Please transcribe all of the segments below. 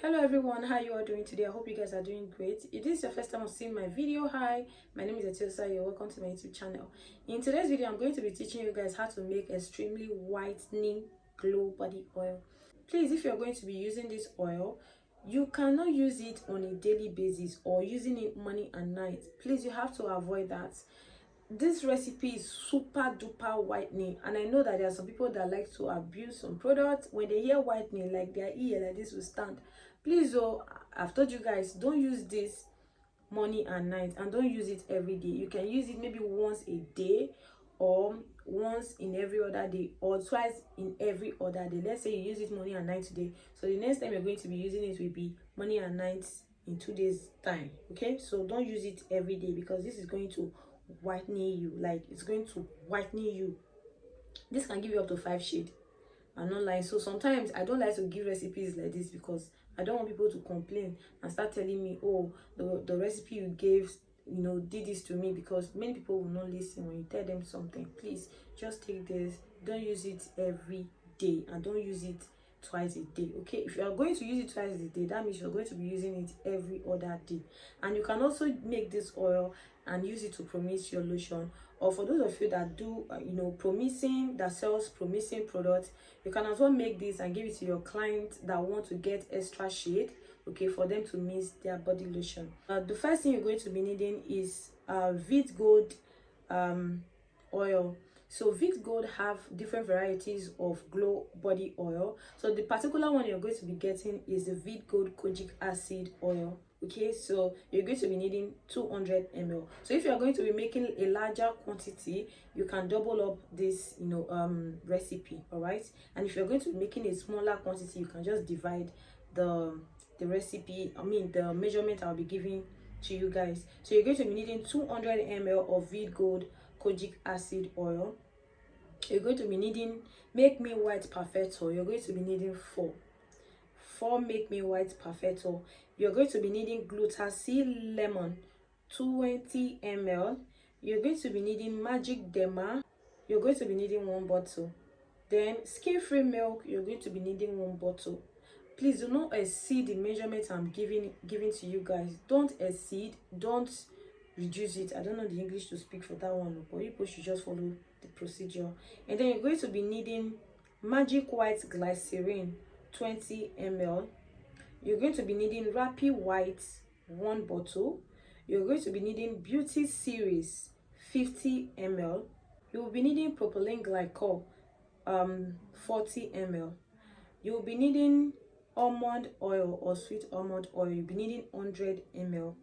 Hello everyone, how you all doing today? I hope you guys are doing great. If this is your first time of seeing my video, hi, my name is Etiosa. You're welcome to my YouTube channel. In today's video, I'm going to be teaching you guys how to make extremely whitening glow body oil. Please, if you're going to be using this oil, you cannot use it on a daily basis or using it morning and night. Please, you have to avoid that. This recipe is super duper whitening, and I know that there are some people that like to abuse some products. When they hear whitening, like their ear like this will stand. Please, oh, I've told you guys, don't use this morning and night, and don't use it every day. You can use it maybe once a day, or once in every other day, or twice in every other day. Let's say you use it morning and night today, so the next time you're going to be using it will be morning and night in 2 days time. Okay, so don't use it every day, because this is going to whiten you. Like, it's going to whiten you. This can give you up to 5 shades. I'm not lying. So sometimes I don't like to give recipes like this, because I don't want people to complain and start telling me, oh, the recipe you gave, did this to me, because many people will not listen when you tell them something. Please just take this. Don't use it every day, and don't use it twice a day. Okay, if you are going to use it twice a day, that means you're going to be using it every other day. And you can also make this oil and use it to promix your lotion. Or for those of you that do promixing, that sells promixing products, you can as well make this and give it to your clients that want to get extra shade, okay, for them to mix their body lotion. The first thing you're going to be needing is Vit Gold oil. So Vit Gold have different varieties of glow body oil. So the particular one you're going to be getting is the Vit Gold kojic acid oil. Okay, so you're going to be needing 200 ml. So if you're going to be making a larger quantity, you can double up this recipe. All right, and if you're going to be making a smaller quantity, you can just divide the recipe, the measurement I'll be giving to you guys. So you're going to be needing 200 ml of Vit Gold kojic acid oil. You're going to be needing Make Me White Perfecto. You're going to be needing 4 Make Me White Perfecto. You're going to be needing Glutathione Lemon 20 ml. You're going to be needing Magic Derma. You're going to be needing 1 bottle. Then Skin Free Milk, you're going to be needing 1 bottle. Please do not exceed the measurements I'm giving to you guys. Don't exceed, don't reduce it. I don't know the English to speak for that one, but you should just follow the procedure. And then you're going to be needing Magic White Glycerin 20 ml. You're going to be needing Rapid White 1 bottle. You're going to be needing Beauty Series 50 ml. You will be needing propylene glycol 40 ml. You will be needing almond oil or sweet almond oil. You'll be needing 100 ml.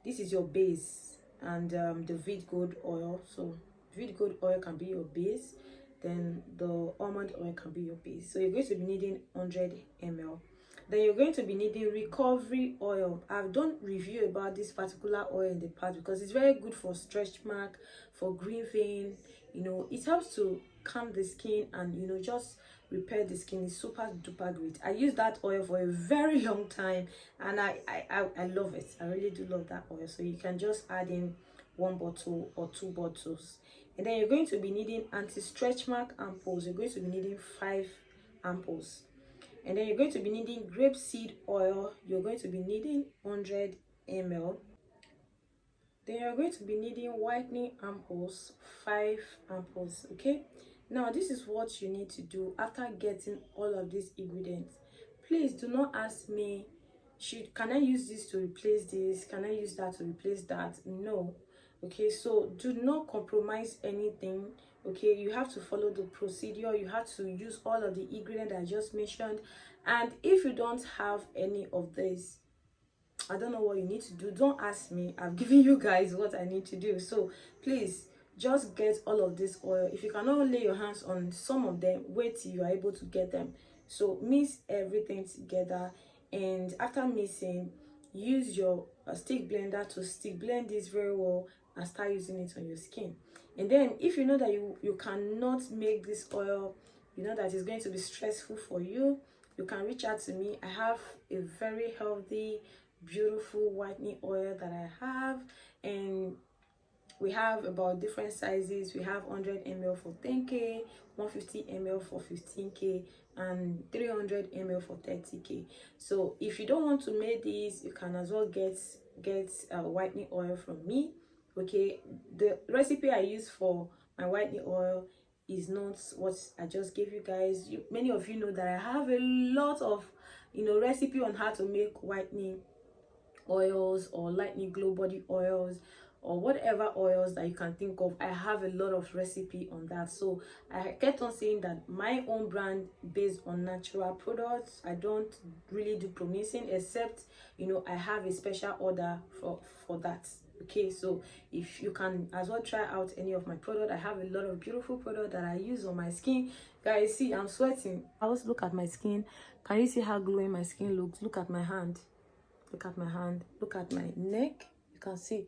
This is your base, and the Vit Gold oil. So Vit Gold oil can be your base, then the almond oil can be your base. So you're going to be needing 100 ml. Then you're going to be needing recovery oil. I've done review about this particular oil in the past, because it's very good for stretch mark, for green vein. It helps to calm the skin and just repair the skin. Is super duper great. I used that oil for a very long time, and I love it. I really do love that oil. So you can just add in 1 bottle or 2 bottles. And then you're going to be needing anti-stretch mark ampoules. You're going to be needing 5 ampoules. And then you're going to be needing grapeseed oil. You're going to be needing 100 ml. Then you're going to be needing whitening ampoules, 5 ampoules. Okay, now this is what you need to do after getting all of these ingredients. Please do not ask me, can I use this to replace this, can I use that to replace that? No. Okay, so do not compromise anything. Okay, you have to follow the procedure. You have to use all of the ingredients I just mentioned. And if you don't have any of this, I don't know what you need to do. Don't ask me. I've given you guys what I need to do. So please just get all of this oil. If you cannot lay your hands on some of them, wait till you are able to get them. So mix everything together, and after mixing, use your stick blender to stick blend this very well and start using it on your skin. And then if you know that you cannot make this oil, that is going to be stressful for you, you can reach out to me. I have a very healthy, beautiful whitening oil that I have, and We have about different sizes. We have 100 ml for 10k, 150 ml for 15k, and 300 ml for 30k. So if you don't want to make these, you can as well get whitening oil from me. Okay, the recipe I use for my whitening oil is not what I just gave you guys. Many of you know that I have a lot of recipe on how to make whitening oils or lightning glow body oils or whatever oils that you can think of. I have a lot of recipe on that. So I kept on saying that my own brand based on natural products. I don't really do promixing, except I have a special order for that. Okay, so if you can as well try out any of my product. I have a lot of beautiful product that I use on my skin. Guys, see, I'm sweating. I also look at my skin. Can you see how glowing my skin looks? Look at my hand. Look at my hand. Look at my neck. You can see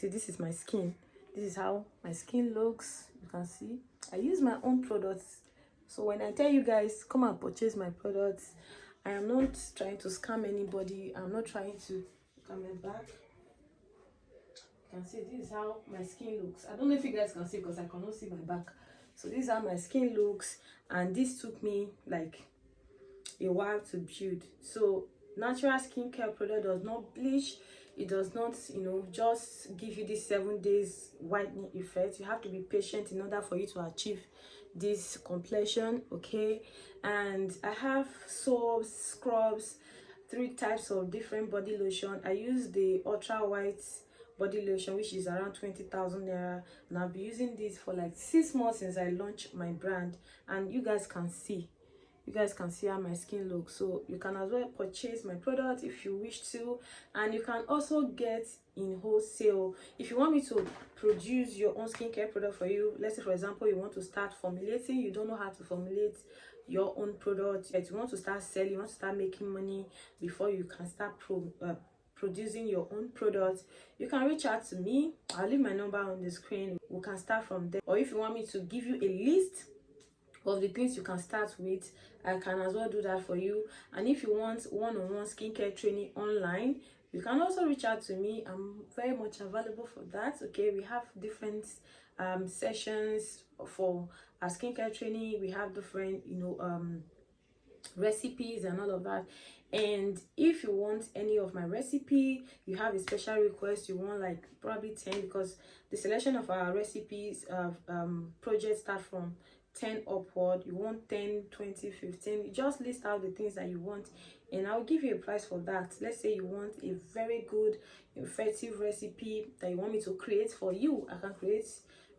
this is my skin. This is how my skin looks. You can see I use my own products. So when I tell you guys come and purchase my products, I am not trying to scam anybody. I'm not trying to look at my back. You can see this is how my skin looks. I don't know if you guys can see because I cannot see my back. So this is how my skin looks, and this took me like a while to build. So natural skincare product does not bleach. It does not just give you this 7 days whitening effect. You have to be patient in order for you to achieve this complexion. Okay, and I have soaps, scrubs, 3 types of different body lotion. I use the ultra white body lotion, which is around 20,000 naira, and I've been using this for like 6 months since I launched my brand. And you guys can see how my skin looks. So you can as well purchase my product if you wish to, and you can also get in wholesale. If you want me to produce your own skincare product for you, let's say for example you want to start formulating, you don't know how to formulate your own product, yet you want to start selling, you want to start making money before you can start producing your own product, you can reach out to me. I'll leave my number on the screen. We can start from there. Or if you want me to give you a list of the things you can start with, I can as well do that for you. And if you want one-on-one skincare training online, you can also reach out to me. I'm very much available for that. Okay, we have different sessions for our skincare training. We have different recipes and all of that. And if you want any of my recipe, you have a special request, you want like probably 10, because the selection of our recipes projects start from 10 upward. You want 10, 20, 15, you just list out the things that you want and I'll give you a price for that. Let's say you want a very good effective recipe that you want me to create for you. I can create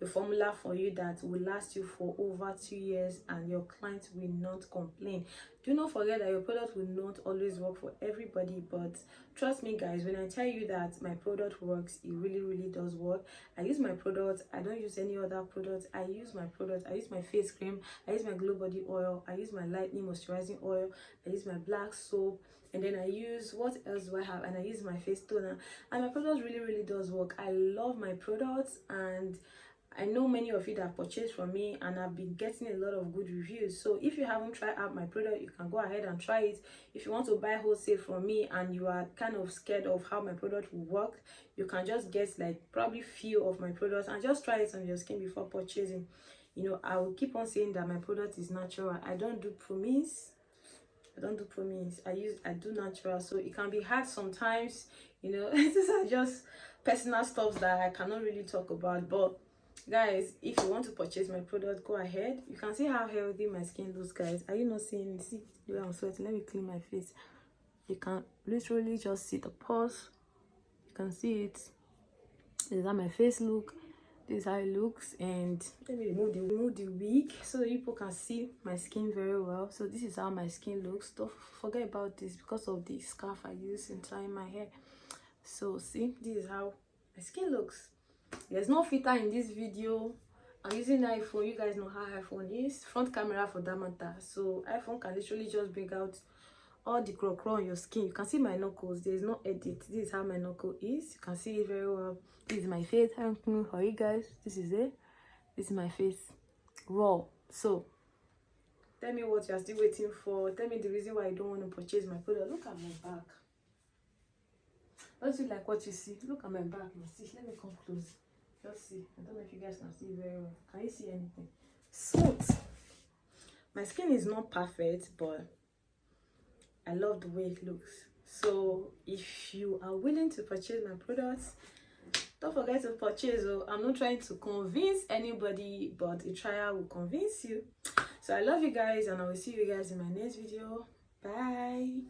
a formula for you that will last you for over 2 years and your client will not complain. Do not forget that your product will not always work for everybody, but trust me guys, when I tell you that my product works, it really does work. I use my product. I don't use any other product. I use my product. I use my face cream. I use my glow body oil. I use my lightning moisturizing oil. I use my black soap. And then I use, what else do I have? And I use my face toner. And my product really does work. I love my products, and I know many of you that have purchased from me and I've been getting a lot of good reviews. So if you haven't tried out my product, you can go ahead and try it. If you want to buy wholesale from me and you are kind of scared of how my product will work, you can just get like probably few of my products and just try it on your skin before purchasing. I will keep on saying that my product is natural. I don't do promix. I do natural. So it can be hard sometimes, these are just personal stuff that I cannot really talk about. But guys, if you want to purchase my product, go ahead. You can see how healthy my skin looks, guys. Are you not seeing? See the way I'm sweating? Let me clean my face. You can literally just see the pores. You can see it. This is how my face look. This is how it looks. And let me remove the wig so that people can see my skin very well. So this is how my skin looks. Don't forget about this because of the scarf I use in tying my hair. So see, this is how my skin looks. There's no filter in this video. I'm using iPhone. You guys know how iPhone is. Front camera for that matter. So iPhone can literally just bring out all the crow on your skin. You can see my knuckles. There's no edit. This is how my knuckle is. You can see it very well. This is my face. How you guys? This is it. This is my face. Raw. So tell me what you are still waiting for. Tell me the reason why you don't want to purchase my product. Look at my back. Don't you like what you see? Look at my back. See, let me come close. Just see. I don't know if you guys can see very well. Can you see anything? Smooth. My skin is not perfect, but I love the way it looks. So if you are willing to purchase my products, don't forget to purchase. I'm not trying to convince anybody, but a trial will convince you. So I love you guys, and I will see you guys in my next video. Bye.